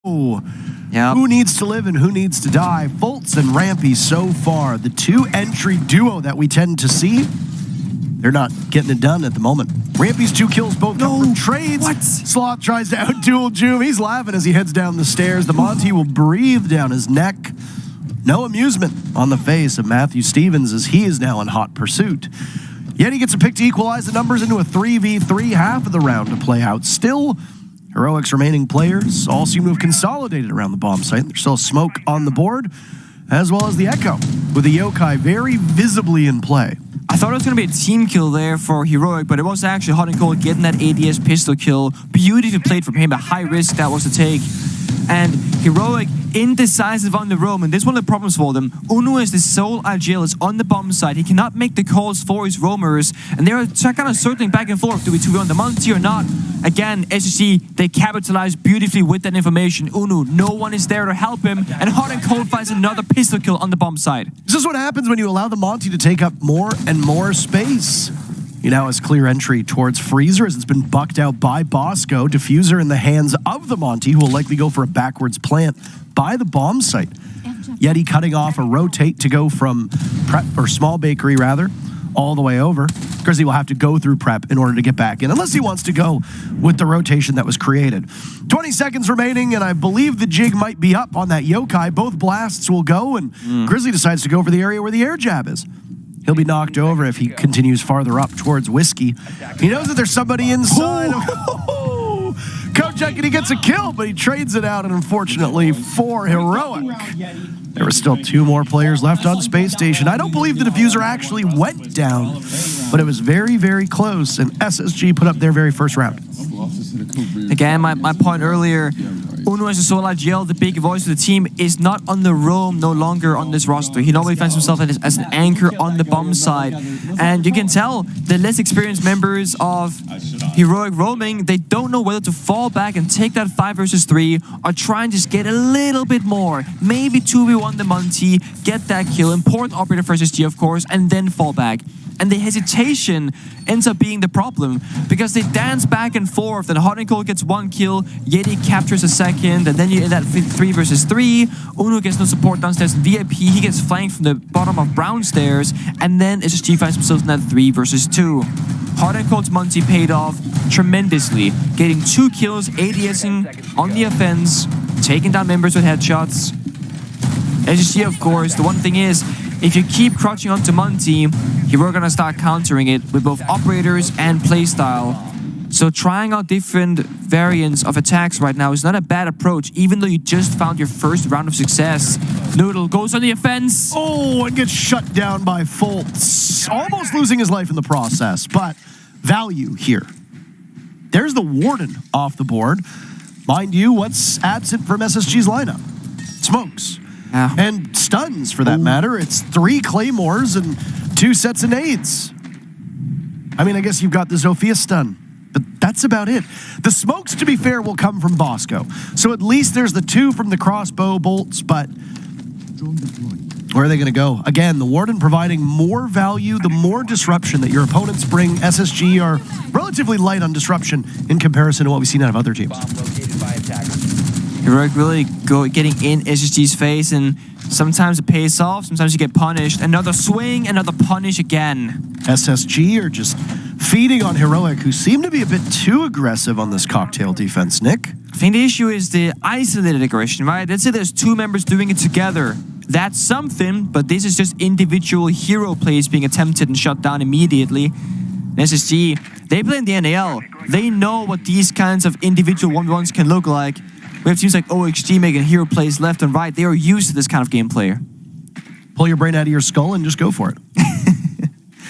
Yep. Who needs to live and who needs to die? Fultz and Rampy so far, the two-entry duo that we tend to see, they're not getting it done at the moment. Rampy's 2 kills both come from trades. What? Sloth tries to out-duel Joom. He's laughing as he heads down the stairs. The Monty will breathe down his neck. No amusement on the face of Matthew Stevens as he is now in hot pursuit. Yet he gets a pick to equalize the numbers into a 3v3, half of the round to play out. Still, Heroic's remaining players all seem to have consolidated around the bomb site. There's still smoke on the board, as well as the Echo, with the Yokai very visibly in play. I thought it was going to be a team kill there for Heroic, but it was actually Hot and Cold getting that ADS pistol kill. Beautifully played from him, a high risk that was to take. And Heroic, indecisive on the roam, and this is one of the problems for them. Uno is the sole Agile, is on the bomb side. He cannot make the calls for his roamers, and they're kind of circling back and forth. Do we 2v on the Monty or not? Again, SSG, they capitalize beautifully with that information. Uno, no one is there to help him, and Hot and Cold finds another pistol kill on the bomb side. This is what happens when you allow the Monty to take up more and more space. He now has clear entry towards Freezer as it's been bucked out by Bosco. Diffuser in the hands of the Monty, who will likely go for a backwards plant by the bomb site. Yeti cutting off a rotate to go from prep, or small bakery rather, all the way over. Grizzly will have to go through prep in order to get back in, unless he wants to go with the rotation that was created. 20 seconds remaining, and I believe the jig might be up on that Yokai. Both blasts will go, and Grizzly decides to go for the area where the air jab is. He'll be knocked over if he continues farther up towards Whiskey. He knows that there's somebody inside. Kojak, and he gets a kill, but he trades it out, and unfortunately for Heroic, there were still 2 more players left on Space Station. I don't believe the diffuser actually went down, but it was very, very close, and SSG put up their very first round. Again, my point earlier, Uno as a solo IGL, the big voice of the team, is not on the roam no longer on this roster. He normally finds himself as an anchor on the bomb side. And you can tell the less experienced members of Heroic roaming, they don't know whether to fall back and take that 5 versus 3 or try and just get a little bit more. Maybe 2v1 the Monty, get that kill, important operator versus G of course, and then fall back. And the hesitation ends up being the problem because they dance back and forth. Then Hot and Cold gets 1 kill, Yeti captures a second, and then you're in that 3 versus 3. Uno gets no support downstairs in VIP. He gets flanked from the bottom of brown stairs, and then SSG finds himself in that 3 versus 2. Hot and Cold's Monty paid off tremendously, getting 2 kills, ADSing on the offense, taking down members with headshots. SSG, of course, the one thing is, if you keep crouching onto Monty, you're gonna start countering it with both operators and playstyle. So trying out different variants of attacks right now is not a bad approach, even though you just found your first round of success. Noodle goes on the offense. Oh, and gets shut down by Fultz. Almost losing his life in the process, but value here. There's the Warden off the board. Mind you, what's absent from SSG's lineup? Smokes. Yeah. And stuns, for that matter. It's 3 Claymores and 2 sets of nades. I mean, I guess you've got the Zofia stun, but that's about it. The smokes, to be fair, will come from Bosco. So at least there's the 2 from the crossbow bolts, but where are they going to go? Again, the Warden providing more value, the more disruption that your opponents bring. SSG are relatively light on disruption in comparison to what we've seen out of other teams. Heroic really getting in SSG's face, and sometimes it pays off, sometimes you get punished. Another swing, another punish again. SSG are just feeding on Heroic, who seem to be a bit too aggressive on this cocktail defense, Nick. I think the issue is the isolated aggression, right? Let's say there's 2 members doing it together. That's something, but this is just individual hero plays being attempted and shut down immediately. SSG, they play in the NAL. They know what these kinds of individual 1v1s can look like. We have teams like OXG making hero plays left and right. They are used to this kind of gameplay. Pull your brain out of your skull and just go for it.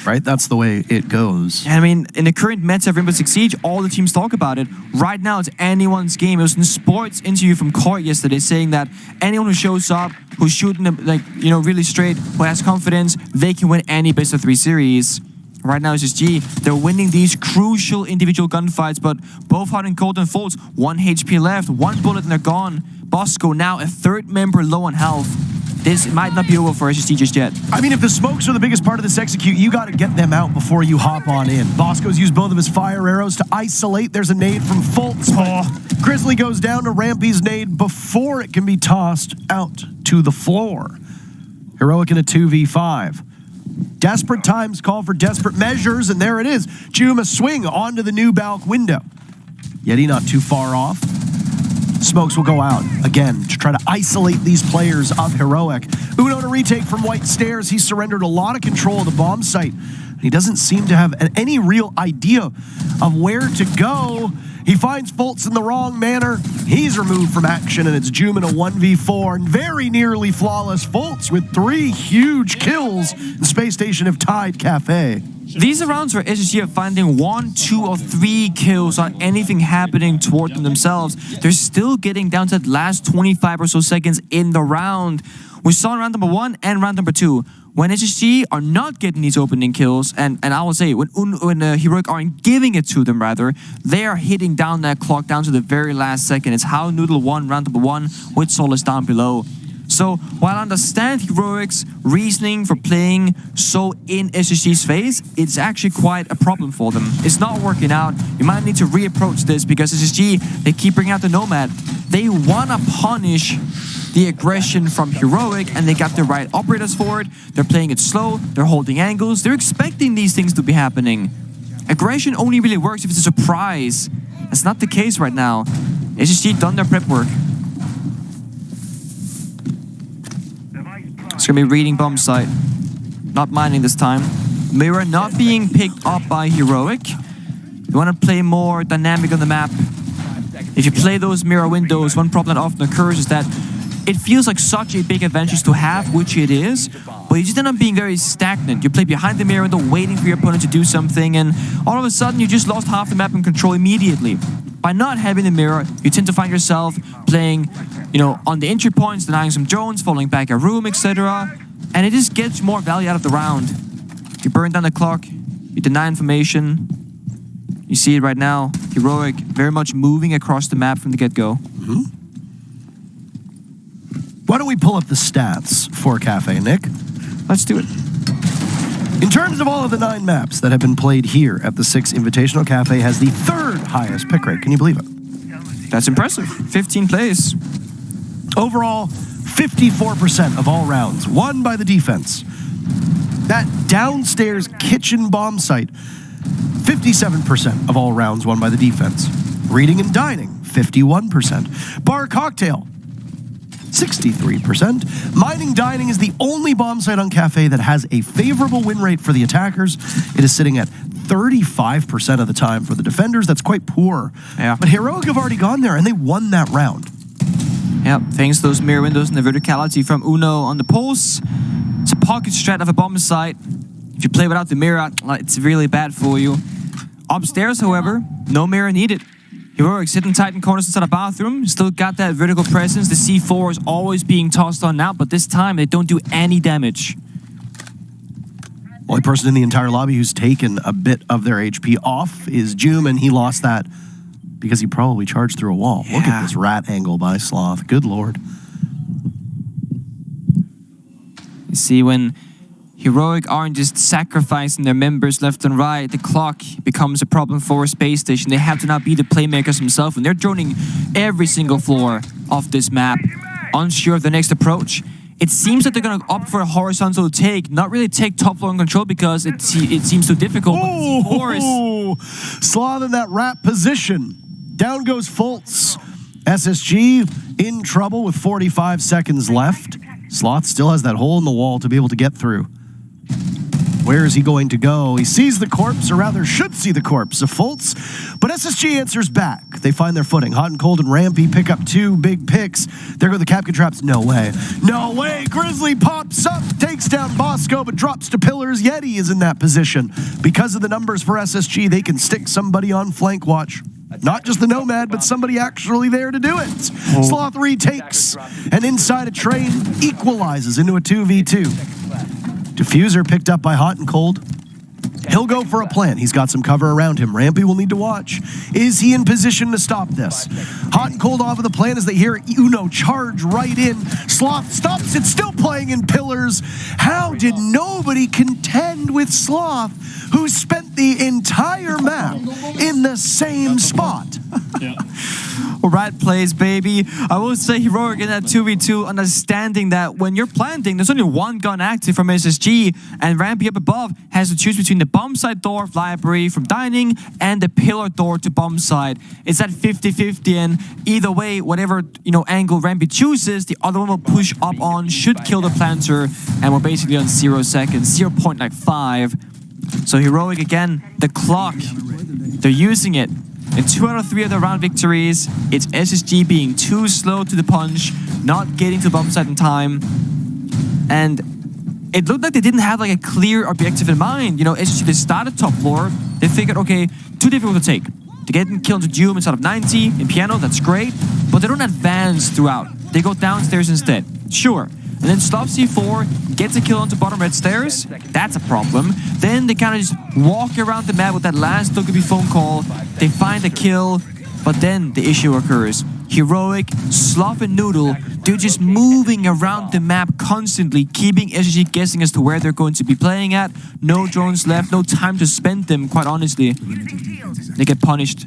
Right? That's the way it goes. I mean, in the current meta of Rainbow Six Siege, all the teams talk about it. Right now, it's anyone's game. It was in Sports interview from Court yesterday saying that anyone who shows up, who's shooting them, like, you know, really straight, who has confidence, they can win any best of 3 series. Right now, SSG, they're winning these crucial individual gunfights, but both Hot and Cold and Fultz, 1 HP left, 1 bullet and they're gone. Bosco now a 3rd member low on health. this might not be over for SSG just yet. I mean, if the smokes are the biggest part of this execute, you got to get them out before you hop on in. Bosco's used both of his fire arrows to isolate. There's a nade from Fultz. Grizzly goes down to Rampy's nade before it can be tossed out to the floor. Heroic in a 2v5. Desperate times call for desperate measures, and there it is. Juma swing onto the new balc window. Yeti not too far off. Smokes will go out again to try to isolate these players of Heroic. Uno to retake from White Stairs. He surrendered a lot of control of the bomb site. He doesn't seem to have any real idea of where to go. He finds Fultz in the wrong manner. He's removed from action, and it's Juma in a 1v4, and very nearly flawless Fultz with 3 huge kills. The Space Station have tied Cafe. These are rounds where SSG are finding 1, 2, or 3 kills without anything happening toward them themselves. They're still getting down to that last 25 or so seconds in the round. We saw in round number 1 and round number 2, when SSG are not getting these opening kills, and I will say, when Heroic aren't giving it to them, rather, they are hitting down that clock down to the very last second. It's how Noodle won round number 1 with Solus down below. So, while I understand Heroic's reasoning for playing so in SSG's face, it's actually quite a problem for them. It's not working out. You might need to reapproach this because SSG, they keep bringing out the Nomad. They want to punish the aggression from Heroic, and they got the right operators for it. They're playing it slow, they're holding angles, they're expecting these things to be happening. Aggression only really works if it's a surprise. That's not the case right now. SSG done their prep work. It's gonna be reading bomb site. Not mining this time. Mirror not being picked up by Heroic. You wanna play more dynamic on the map. If you play those mirror windows, one problem that often occurs is that it feels like such a big advantage to have, which it is, but you just end up being very stagnant. You play behind the mirror window, waiting for your opponent to do something, and all of a sudden you just lost half the map in control immediately. By not having the mirror, you tend to find yourself playing, on the entry points, denying some drones, falling back a room, etc. And it just gets more value out of the round. You burn down the clock, you deny information. You see it right now. Heroic very much moving across the map from the get-go. Mm-hmm. Why don't we pull up the stats for Cafe, Nick? Let's do it. In terms of all of the 9 maps that have been played here at the 6 Invitational, Cafe has the 3rd highest pick rate. Can you believe it? That's impressive. 15 plays. Overall, 54% of all rounds won by the defense. That downstairs kitchen bomb site, 57% of all rounds won by the defense. Reading and dining, 51%. Bar cocktail, 63%. Mining dining is the only bomb site on Cafe that has a favorable win rate for the attackers. It is sitting at 35% of the time for the defenders. That's quite poor. Yeah. But Heroic have already gone there and they won that round. Yeah, thanks to those mirror windows and the verticality from Uno on the pulse. It's a pocket strat of a bomb site. If you play without the mirror, it's really bad for you. Upstairs, however, no mirror needed. Heroic sitting tight in corners inside a bathroom. Still got that vertical presence. The C4 is always being tossed on now, but this time they don't do any damage. Only person in the entire lobby who's taken a bit of their HP off is Jum, and he lost that because he probably charged through a wall. Yeah. Look at this rat angle by Sloth. Good lord. You see, when Heroic aren't just sacrificing their members left and right, the clock becomes a problem for Space Station. They have to now be the playmakers themselves, and they're droning every single floor of this map, unsure of the next approach. It seems that they're going to opt for a horizontal take, not really take top floor in control because it seems too difficult. Oh, Sloth in that rat position. Down goes Fultz. SSG in trouble with 45 seconds left. Sloth still has that hole in the wall to be able to get through. Where is he going to go? He sees the corpse, or rather should see the corpse of Fultz, but SSG answers back. They find their footing. Hot and Cold and Rampy pick up 2 big picks. There go the Capcan traps. No way. No way. Grizzly pops up, takes down Bosco, but drops to pillars. Yeti is in that position. Because of the numbers for SSG, they can stick somebody on flank watch. Not just the Nomad, but somebody actually there to do it. Oh. Sloth retakes, and inside a train equalizes into a 2v2. Diffuser picked up by Hot and Cold. He'll go for a plant. He's got some cover around him. Rampy will need to watch. Is he in position to stop this? Hot and cold off of the plant as they hear Uno charge right in. Sloth stops it, still playing in pillars. How did nobody contend with Sloth, who spent the entire map in the same spot? Rat plays, baby. I will say Heroic in that 2v2, understanding that when you're planting, there's only one gun active from SSG, and Rampy up above has to choose between the bomb side door of library from dining and the pillar door to bomb side. It's at 50-50, and either way, whatever angle Rampy chooses, the other one will push up on, should kill the planter, and we're basically on 0 seconds, 0.5. So Heroic again, the clock, they're using it. In 2 out of 3 of the round victories, it's SSG being too slow to the punch, not getting to the bomb site in time. And it looked like they didn't have like a clear objective in mind. SSG, they started top floor. They figured, okay, too difficult to take. To get and kill into Doom instead of 90 in piano, that's great. But they don't advance throughout. They go downstairs instead. Sure. And then Sloth C4 gets a kill onto bottom red stairs. That's a problem. Then they kind of just walk around the map with that last Dokkaebi phone call. They find a kill, but then the issue occurs. Heroic, Sloth, and Noodle, they're just moving around the map constantly, keeping SSG guessing as to where they're going to be playing at. No drones left, no time to spend them, quite honestly. They get punished.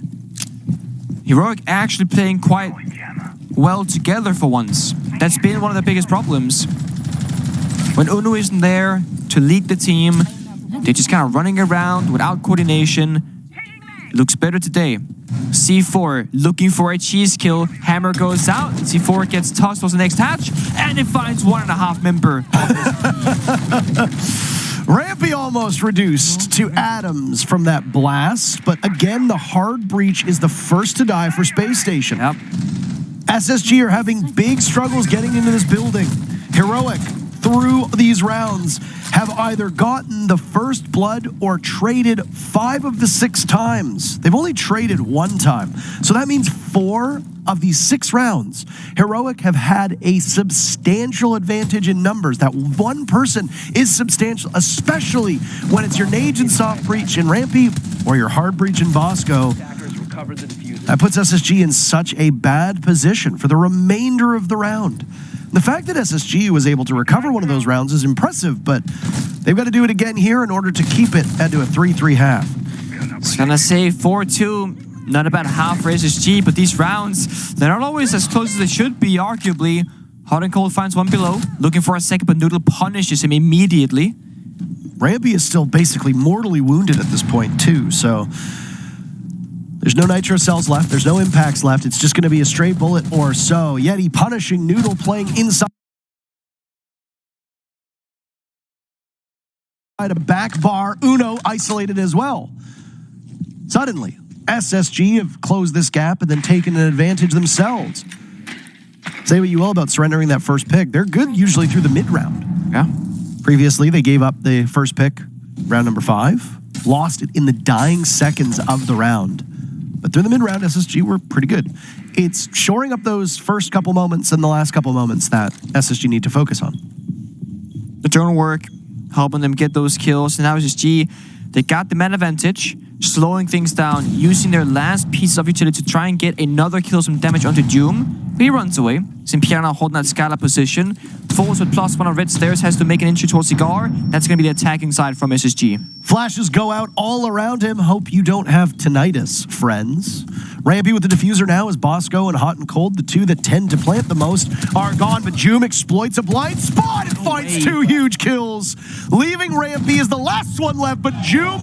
Heroic actually playing quite well together for once. That's been one of the biggest problems. When Uno isn't there to lead the team, they're just kind of running around without coordination. It looks better today. C4 looking for a cheese kill. Hammer goes out. C4 gets tossed towards the next hatch, and it finds 1.5 member. Rampy almost reduced to atoms from that blast, but again, the hard breach is the first to die for Space Station. Yep. SSG are having big struggles getting into this building. Heroic, through these rounds, have either gotten the first blood or traded 5 of the 6 times. They've only traded 1 time. So that means 4 of these 6 rounds, Heroic have had a substantial advantage in numbers. That one person is substantial, especially when it's your Nage and soft breach in Rampy or your hard breach in Bosco. That puts SSG in such a bad position for the remainder of the round. The fact that SSG was able to recover one of those rounds is impressive, but they've got to do it again here in order to keep it at a 3-3 half. I was gonna say 4-2, not about half for SSG, but these rounds, they're not always as close as they should be, arguably. Hot and Cold finds one below, looking for a second, but Noodle punishes him immediately. Rampy is still basically mortally wounded at this point too, so there's no nitro cells left, there's no impacts left, it's just going to be a stray bullet or so. Yeti punishing Noodle, playing inside a back bar. Uno isolated as well. Suddenly, SSG have closed this gap and then taken an advantage themselves. Say what you will about surrendering that first pick. They're good usually through the mid-round. Yeah. Previously, they gave up the first pick, round number 5. Lost it in the dying seconds of the round. But through the mid-round, SSG were pretty good. It's shoring up those first couple moments and the last couple moments that SSG need to focus on. The drone work, helping them get those kills. And now SSG, they got the man advantage, slowing things down, using their last piece of utility to try and get another kill, some damage onto Doom. He runs away. Simpiera now holding that Scala position. Falls with +1 on red stairs, has to make an entry towards Cigar. That's going to be the attacking side from SSG. Flashes go out all around him. Hope you don't have tinnitus, friends. Rampy with the diffuser now as Bosco and Hot and Cold, the 2 that tend to plant the most, are gone. But Joom exploits a blind spot and finds 2 huge kills. Leaving Rampy as the last one left, but Joom